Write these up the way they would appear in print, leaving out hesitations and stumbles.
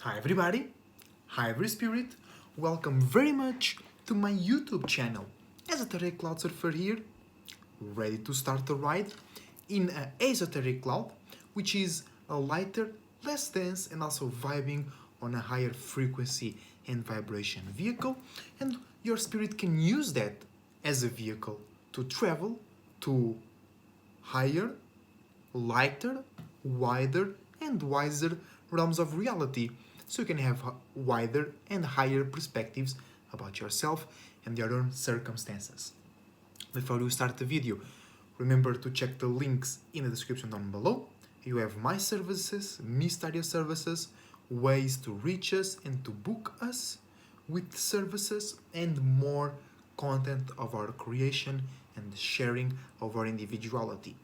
Hi everybody, hi every spirit, welcome very much to my YouTube channel. EsotericCloudSurfer here, ready to start a ride in a esoteric cloud, which is a lighter, less dense and also vibing on a higher frequency and vibration vehicle, and your spirit can use that as a vehicle to travel to higher, lighter, wider and wiser realms of reality, so you can have wider and higher perspectives about yourself and your own circumstances. Before you start the video, remember to check the links in the description down below. You have my services, mysterious services, ways to reach us and to book us with services, and more content of our creation and sharing of our individuality.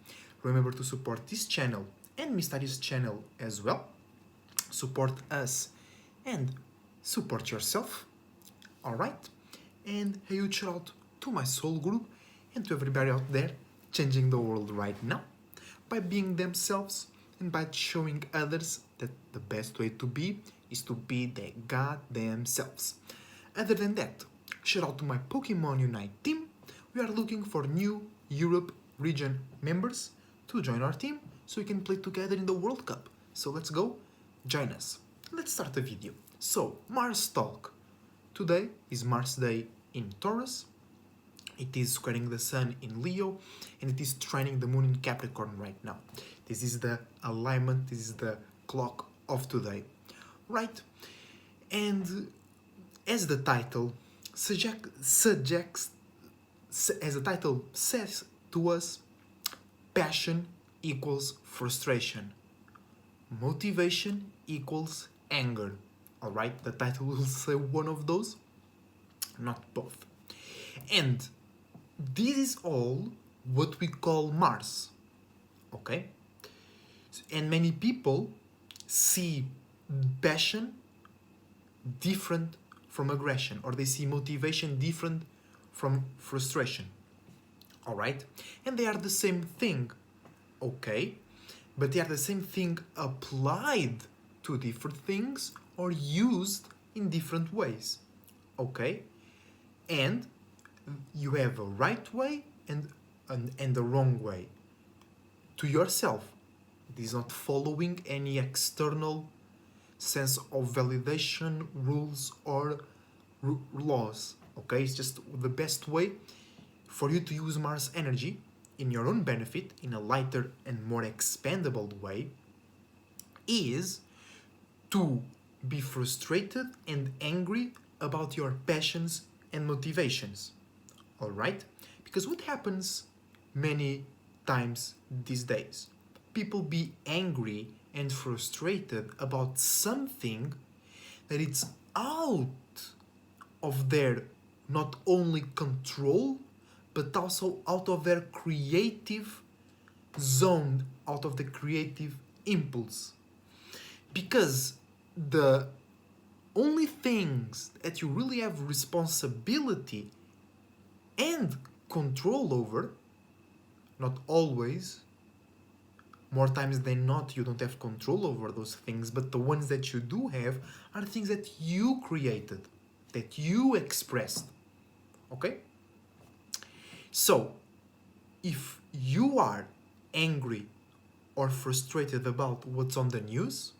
Remember to support this channel and Mysterious channel as well. Support us and support yourself. Alright? And a huge shout out to my soul group and to everybody out there changing the world right now by being themselves and by showing others that the best way to be is to be their goddamn selves. Other than that, shout out to my Pokemon Unite team. We are looking for new Europe region members to join our team so we can play together in the World Cup. So let's go, join us. Let's start the video. So, Mars talk. Today is MarsDay in Taurus. It is squaring the Sun in Leo, and it is trining the Moon in Capricorn right now. This is the alignment, this is the clock of today, right? And as the title says to us, passion equals frustration. Motivation equals anger. Alright, the title will say one of those, not both. And this is all what we call Mars. Okay? And many people see passion different from aggression, or they see motivation different from frustration. Alright? And they are the same thing. Okay? But they are the same thing applied to different things or used in different ways. Okay? And you have a right way and a wrong way to yourself. It is not following any external sense of validation, rules, or laws. Okay? It's just the best way for you to use Mars energy in your own benefit, in a lighter and more expandable way, is to be frustrated and angry about your passions and motivations. Alright? Because what happens many times these days? People be angry and frustrated about something that it's out of their not only control, but also out of their creative zone, out of the creative impulse. Because the only things that you really have responsibility and control over, not always, more times than not you don't have control over those things, but the ones that you do have are things that you created, that you expressed. Okay? So, if you are angry or frustrated about what's on the news,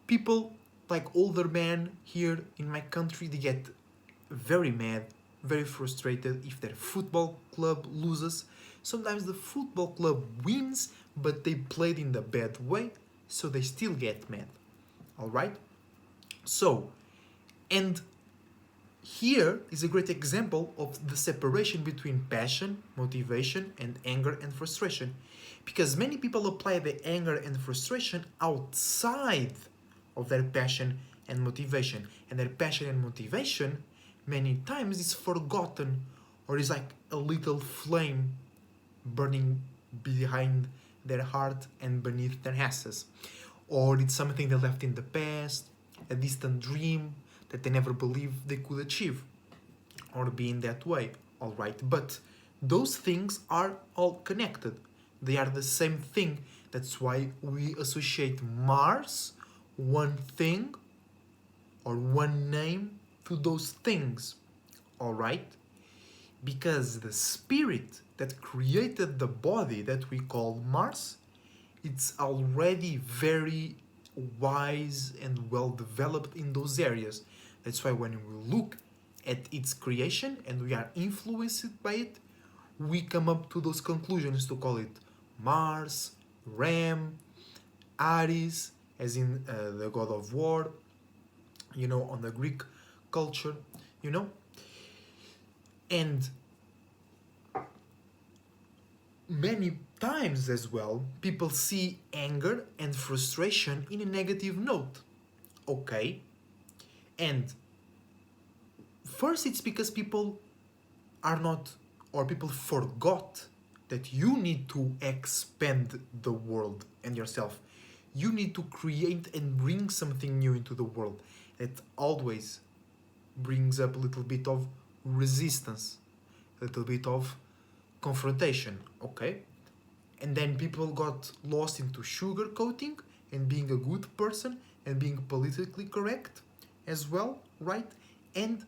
people like older men here in my country, they get very mad, very frustrated if their football club loses. Sometimes the football club wins, but they played in the bad way, so they still get mad. Alright? So, and here is a great example of the separation between passion, motivation, and anger and frustration. Because many people apply the anger and frustration outside of their passion and motivation. And their passion and motivation many times is forgotten, or is like a little flame burning behind their heart and beneath their asses. Or it's something they left in the past, a distant dream that they never believed they could achieve or be in that way. Alright, but those things are all connected. They are the same thing. That's why we associate Mars, one thing, or one name to those things, all right? Because the spirit that created the body that we call Mars, it's already very wise and well developed in those areas. That's why when we look at its creation and we are influenced by it, we come up to those conclusions to call it Mars, Ram, Ares, as in the god of war, you know, on the Greek culture, you know. And many times as well, people see anger and frustration in a negative note. Okay? And first, it's because people are not, or people forgot that you need to expand the world and yourself. You need to create and bring something new into the world. That always brings up a little bit of resistance, a little bit of confrontation, okay? And then people got lost into sugarcoating and being a good person and being politically correct as well, right? And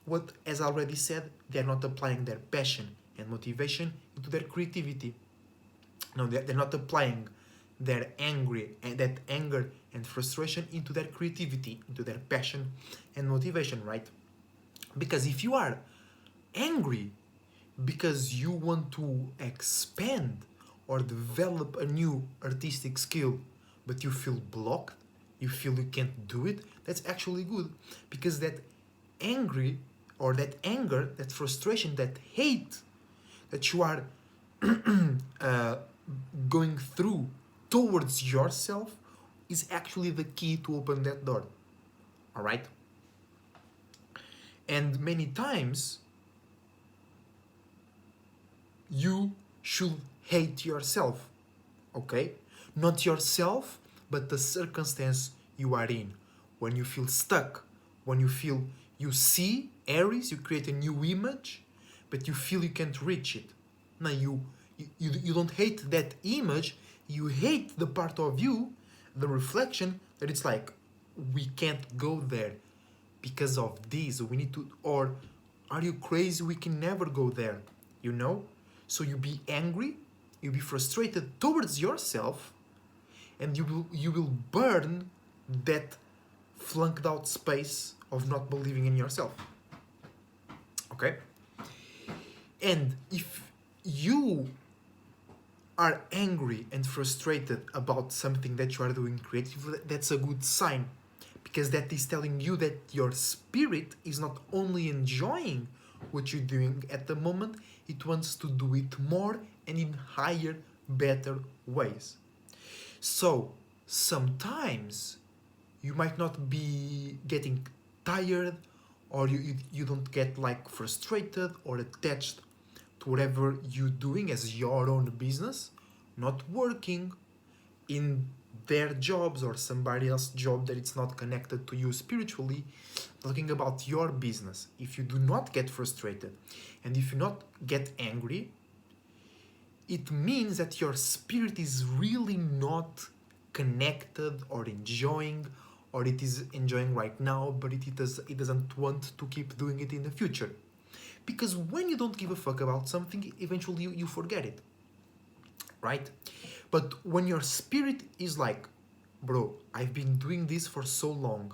what, as I already said, they're not applying their passion and motivation into their creativity. No, they're not applying their that anger and frustration into their creativity, into their passion and motivation, right? Because if you are angry because you want to expand or develop a new artistic skill, but you feel blocked, you feel you can't do it, that's actually good. Because that angry or that anger, that frustration, that hate that you are going through towards yourself is actually the key to open that door. All right? And many times you should hate yourself, okay? Not yourself, but the circumstance you are in. When you feel stuck, when you feel you see Aries, you create a new image, but you feel you can't reach it. Now you don't hate that image, you hate the part of you, the reflection, that it's like, we can't go there because of this, we need to, or are you crazy, we can never go there, you know? So you be angry, you be frustrated towards yourself, and you will burn that flunked out space of not believing in yourself. Okay? And if you are angry and frustrated about something that you are doing creatively, that's a good sign, because that is telling you that your spirit is not only enjoying what you're doing at the moment, it wants to do it more and in higher, better ways. So sometimes you might not be getting tired, or you don't get like frustrated or attached to whatever you're doing as your own business, not working in their jobs or somebody else's job that it's not connected to you spiritually. Talking about your business, if you do not get frustrated and if you not get angry, it means that your spirit is really not connected or enjoying, or it is enjoying right now, but it doesn't want to keep doing it in the future. Because when you don't give a fuck about something, eventually you forget it, right? But when your spirit is like, bro, I've been doing this for so long,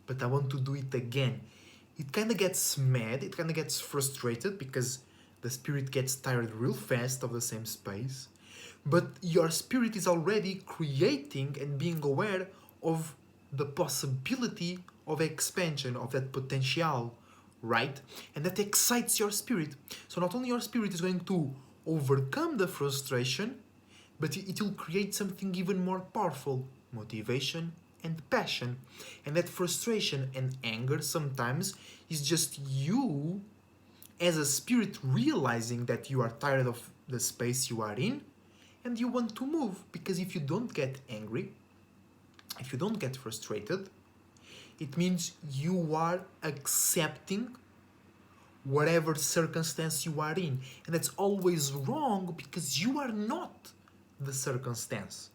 but I want to do it again, it kind of gets mad, it kind of gets frustrated, because the spirit gets tired real fast of the same space. But your spirit is already creating and being aware of the possibility of expansion, of that potential, right? And that excites your spirit. So not only your spirit is going to overcome the frustration, but it will create something even more powerful: motivation and passion. And that frustration and anger sometimes is just you as a spirit realizing that you are tired of the space you are in and you want to move. Because if you don't get angry, if you don't get frustrated, it means you are accepting whatever circumstance you are in. And that's always wrong, because you are not the circumstance.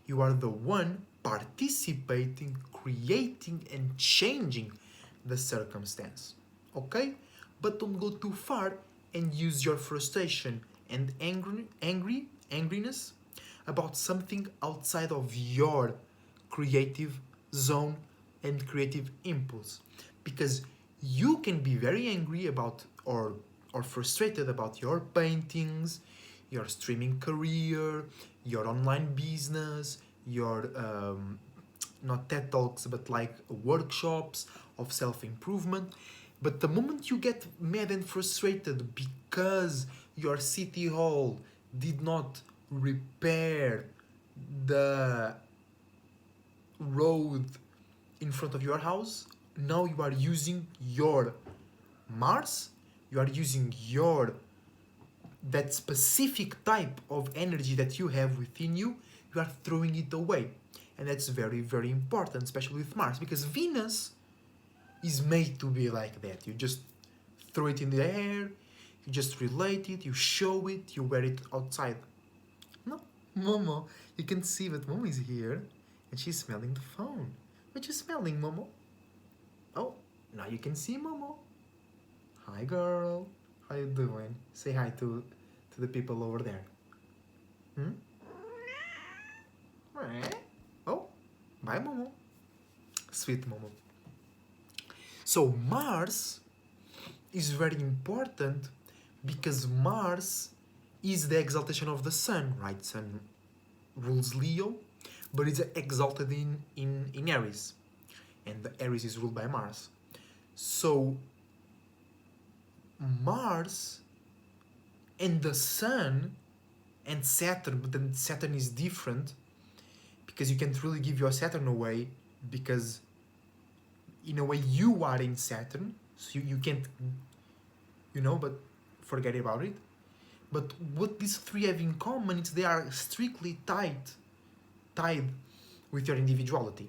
You are the one participating, creating, and changing the circumstance. Okay? But don't go too far and use your frustration and angriness about something outside of your creative zone and creative impulse, because you can be very angry about or frustrated about your paintings, your streaming career, your online business, your not TED Talks, but like workshops of self improvement. But the moment you get mad and frustrated because your city hall did not repair the road in front of your house, now you are using your Mars, you are using your that specific type of energy that you have within you, you are throwing it away. And that's very, very important, especially with Mars, because Venus is made to be like that. You just throw it in the air, you just relate it, you show it, you wear it outside. No, Momo, you can see that Momo is here and she's smelling the phone. What you smelling, Momo? Oh, now you can see Momo. Hi, girl. How you doing? Say hi to the people over there. Oh, bye, Momo. Sweet Momo. So Mars is very important because Mars is the exaltation of the Sun, right? Sun rules Leo, but it's exalted in Aries, and the Aries is ruled by Mars. So Mars and the Sun and Saturn, but then Saturn is different because you can't really give your Saturn away, because in a way you are in Saturn, so you can't, but forget about it. But what these three have in common is they are strictly tied with your individuality,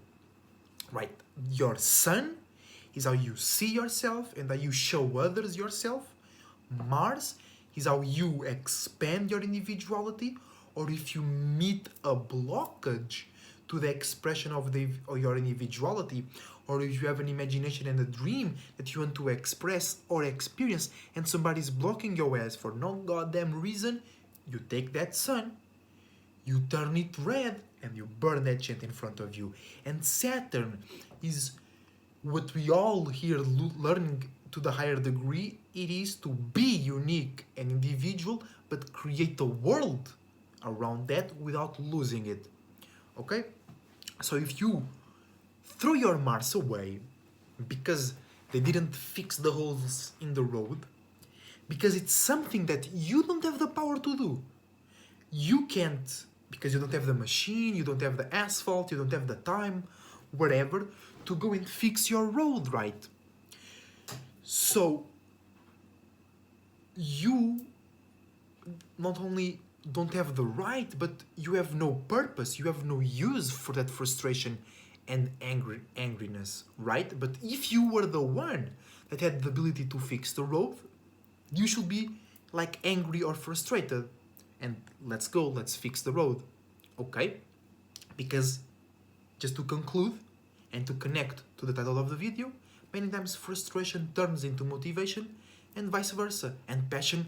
right? Your Sun is how you see yourself and how you show others yourself. Mars is how you expand your individuality, or if you meet a blockage to the expression of your individuality, or if you have an imagination and a dream that you want to express or experience and somebody's blocking your ass for no goddamn reason, you take that Sun, you turn it red, and you burn that shit in front of you. And Saturn is what we all here learning to the higher degree. It is to be unique and individual, but create a world around that without losing it. Okay? So if you throw your Mars away because they didn't fix the holes in the road, because it's something that you don't have the power to do, you can't, because you don't have the machine, you don't have the asphalt, you don't have the time, whatever, to go and fix your road, right? So you not only don't have the right, but you have no purpose, you have no use for that frustration and angriness, right? But if you were the one that had the ability to fix the road, you should be like angry or frustrated and let's go, let's fix the road, okay? Because just to conclude and to connect to the title of the video, many times frustration turns into motivation and vice versa, and passion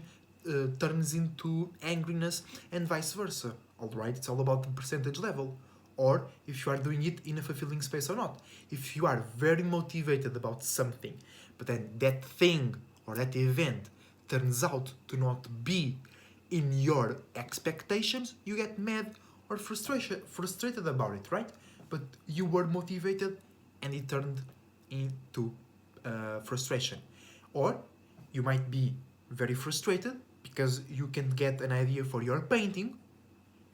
turns into angriness and vice versa. Alright, it's all about the percentage level, or if you are doing it in a fulfilling space or not. If you are very motivated about something, but then that thing or that event turns out to not be in your expectations, you get mad or frustrated about it, right? But you were motivated and it turned into frustration. Or you might be very frustrated because you can get an idea for your painting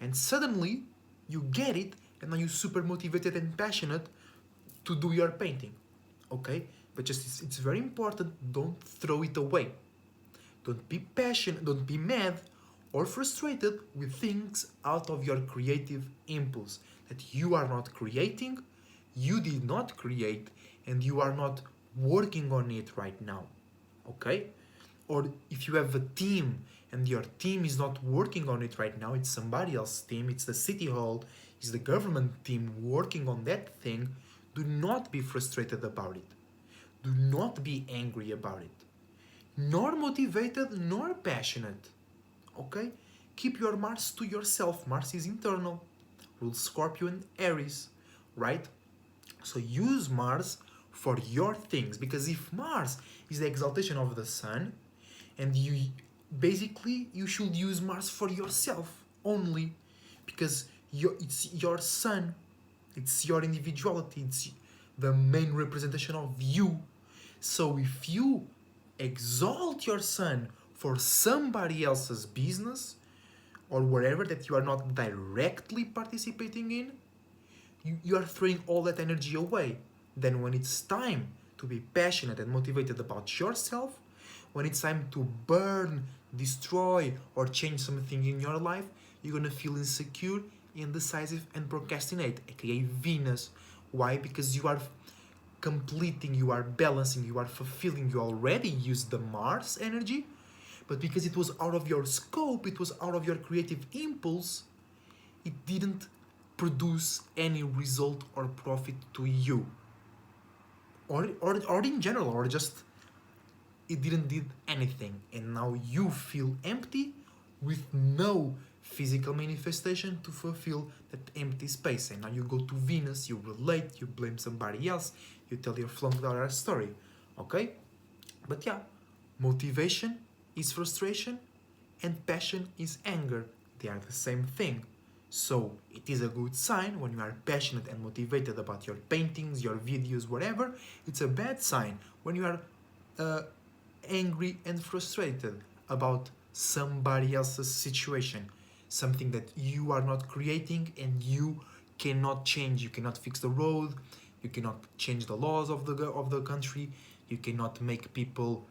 and suddenly you get it and now you're super motivated and passionate to do your painting, okay? But just it's very important, don't throw it away. Don't be passionate, don't be mad or frustrated with things out of your creative impulse that you are not creating, you did not create, and you are not working on it right now, okay? Or if you have a team and your team is not working on it right now, it's somebody else's team, it's the city hall, is the government team working on that thing, do not be frustrated about it. Do not be angry about it. Nor motivated nor passionate. Okay? Keep your Mars to yourself. Mars is internal. Rules Scorpio and Aries. Right? So use Mars for your things. Because if Mars is the exaltation of the sun, and you basically you should use Mars for yourself only. Because it's your sun. It's your individuality. It's the main representation of you. So if you exalt your sun for somebody else's business or whatever that you are not directly participating in, you are throwing all that energy away. Then when it's time to be passionate and motivated about yourself, when it's time to burn, destroy, or change something in your life, you're gonna feel insecure, indecisive, and procrastinate, aka Venus. Why? Because you are completing, you are balancing, you are fulfilling. You already used the Mars energy, but because it was out of your scope, it was out of your creative impulse, it didn't produce any result or profit to you. Or in general, or just it didn't did anything, and now you feel empty with no physical manifestation to fulfill that empty space. And now you go to Venus, you relate, you blame somebody else, you tell your flunked out story. Okay? But yeah, motivation is frustration and passion is anger. They are the same thing. So it is a good sign when you are passionate and motivated about your paintings, your videos, whatever. It's a bad sign when you are angry and frustrated about somebody else's situation, something that you are not creating and you cannot change. You cannot fix the road, you cannot change the laws of the country, you cannot make people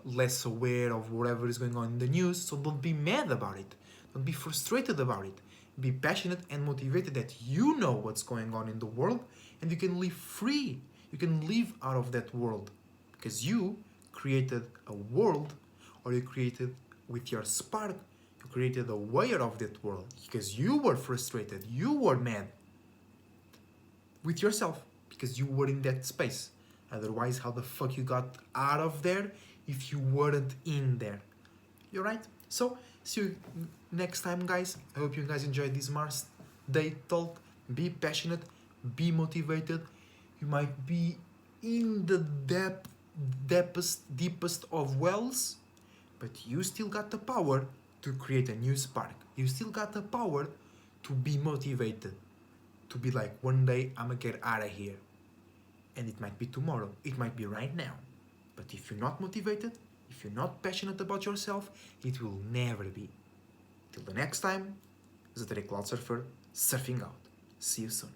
less aware of whatever is going on in the news. So don't be mad about it, don't be frustrated about it. Be passionate and motivated that you know what's going on in the world and you can live free, you can live out of that world because you created a world, or you created with your spark, you created a way out of that world because you were frustrated, you were mad with yourself because you were in that space. Otherwise, how the fuck you got out of there if you weren't in there? You're right. So see you next time, guys. I hope you guys enjoyed this Mars Day talk. Be passionate, be motivated. You might be in the deepest of wells, but you still got the power to create a new spark. You still got the power to be motivated, to be like, one day I'm gonna get out of here. And it might be tomorrow, it might be right now. But if you're not motivated, if you're not passionate about yourself, it will never be. Till the next time, EsotericCloudSurfer, surfing out. See you soon.